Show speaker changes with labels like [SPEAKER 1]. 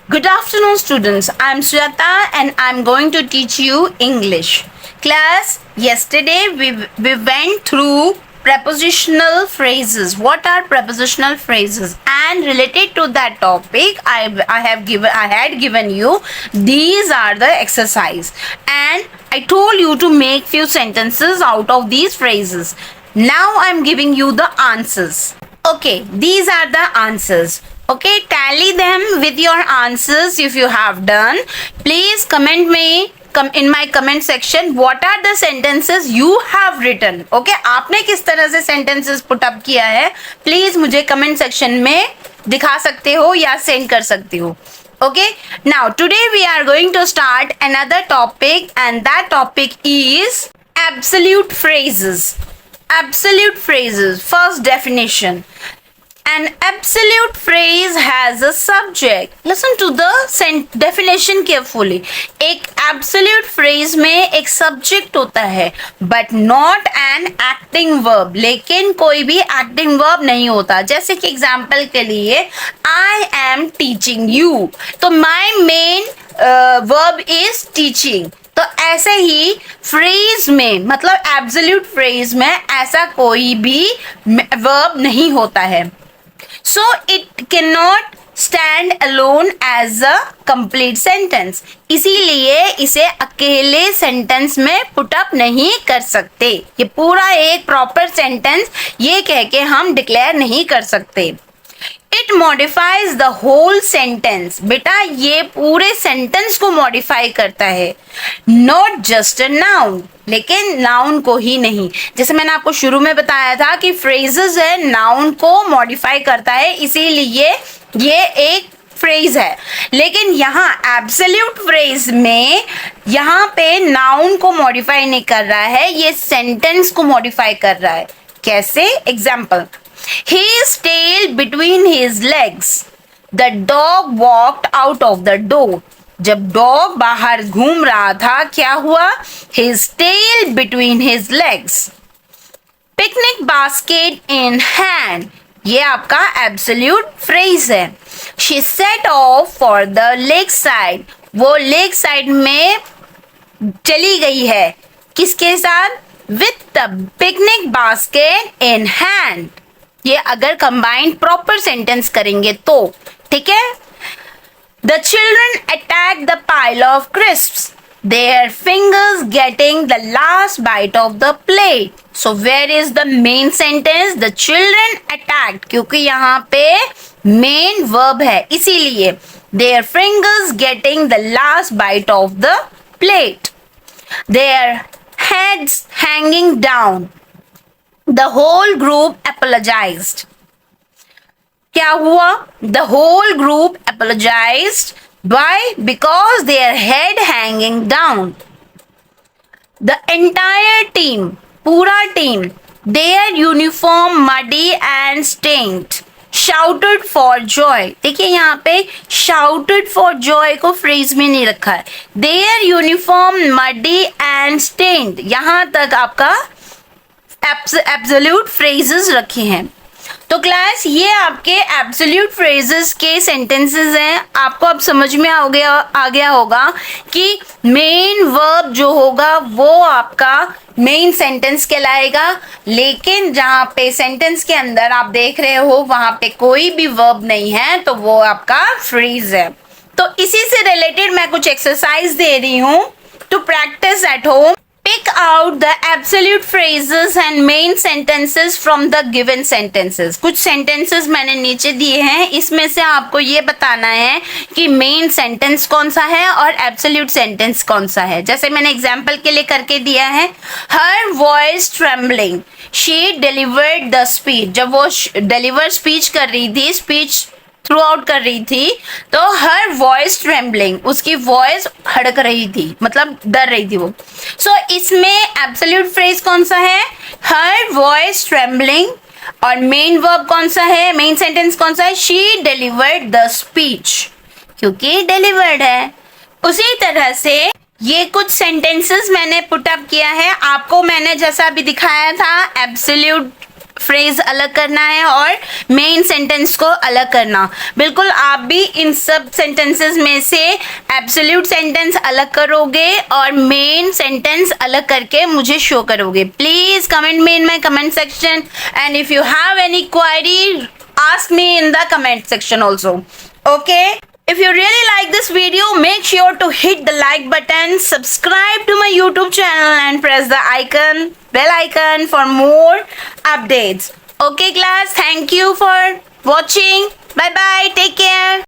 [SPEAKER 1] Good afternoon, students. I'm Suyata and I'm going to teach you English. Class, yesterday we went through prepositional phrases. What are prepositional phrases? And related to that topic, I had given you these are the exercise, and I told you to make few sentences out of these phrases. Now I'm giving you the answers. Okay, these are the answers. Okay, tally them with your answers if you have done. Please comment me in my comment section what are the sentences you have written. Okay, आपने किस तरह से sentences put up किया है, please मुझे comment section में दिखा सकते हो या send कर सकते हो. Okay, now today we are going to start another topic, and that topic is absolute phrases. Absolute phrases. First definition. An absolute phrase has a subject. Listen to the definition carefully. एक absolute phrase में एक subject होता है, but not an acting verb. लेकिन कोई भी acting verb नहीं होता. जैसे कि example के लिए I am teaching you. तो my main verb is teaching. तो ऐसे ही फ्रेज में, मतलब एब्सोल्यूट फ्रेज में ऐसा कोई भी वर्ब नहीं होता है. So it can not stand alone as a complete sentence. इसीलिए इसे अकेले सेंटेंस में पुटअप नहीं कर सकते. ये पूरा एक प्रॉपर सेंटेंस ये कह के हम डिक्लेयर नहीं कर सकते. It modifies the whole sentence. बेटा ये पूरे सेंटेंस को मॉडिफाई करता है. नॉट जस्ट अ नाउन, लेकिन नाउन को ही नहीं. जैसे मैंने आपको शुरू में बताया था कि फ्रेजेस है नाउन को मॉडिफाई करता है, इसीलिए ये एक फ्रेज है. लेकिन यहाँ एब्सोल्यूट फ्रेज में यहाँ पे नाउन को मॉडिफाई नहीं कर रहा है, ये सेंटेंस को मॉडिफाई कर रहा है. कैसे? Example, his tail between his legs. The dog walked out of the door. जब डॉग बाहर घूम रहा था क्या हुआ? His tail between his legs. Picnic basket in hand. ये आपका एब्सोल्यूट फ्रेज है. She set off for the lake side. वो लेक साइड में चली गई है. किसके साथ? With the picnic basket in hand. ये अगर कंबाइंड प्रॉपर सेंटेंस करेंगे तो ठीक है. The children attack the pile of crisps. Their fingers getting the last bite of the plate. So where is the main sentence? The children attacked, क्योंकि यहाँ पे main verb है, इसीलिए their fingers getting the last bite of the plate. Their heads hanging down. The whole group apologized. क्या हुआ? The whole group apologized. Why? Because their head hanging down. The entire team, पूरा team, their uniform muddy and stained, shouted for joy. देखिए यहाँ पे shouted for joy को phrase में नहीं रखा है. Their uniform muddy and stained, यहाँ तक आपका एब्सोल्यूट फ्रेजेस रखे हैं. तो क्लास ये आपके एब्सोल्यूट फ्रेजेस के सेंटेंसेस हैं. आपको अब समझ में आ गया होगा कि मेन वर्ब जो होगा वो आपका मेन सेंटेंस कहलाएगा. लेकिन जहाँ पे सेंटेंस के अंदर आप देख रहे हो वहां पे कोई भी वर्ब नहीं है, तो वो आपका फ्रेज है. तो इसी से रिलेटेड मैं कुछ एक्सरसाइज दे रही हूँ to practise at home. Pick out the absolute phrases and main sentences from the given sentences. कुछ sentences मैंने नीचे दिए हैं, इसमें से आपको ये बताना है कि main sentence कौन सा है और absolute sentence कौन सा है. जैसे मैंने example के लिए करके दिया है, her voice trembling, she delivered the speech. जब वो deliver speech कर रही थी, speech थ्रू आउट कर रही थी, तो हर वॉइस ट्रेम्बलिंग, उसकी वॉइस हड़क रही थी, मतलब डर रही थी वो. सो इसमें एब्सोल्यूट फ्रेज कौन सा है? Her voice trembling. और मेन वर्ब कौन सा है? मेन सेंटेंस कौन सा है? शी डिलीवर्ड द स्पीच, क्योंकि डिलीवर्ड है. उसी तरह से ये कुछ सेंटेंसेस मैंने पुट अप किया है. आपको मैंने जैसा अभी दिखाया था एब्सोल्यूट फ्रेज अलग करना है और मेन सेंटेंस को अलग करना। बिल्कुल आप भी इन सब सेंटेंसेस में से एब्सोल्यूट सेंटेंस अलग करोगे और मेन सेंटेंस अलग करके मुझे शो करोगे। Please comment me in my comment section and if you have any query ask me in the comment section also. Okay, if you really like this video, make sure to hit the like button, subscribe to my YouTube channel and press the bell icon for more updates. Okay class, thank you for watching. Bye bye, take care.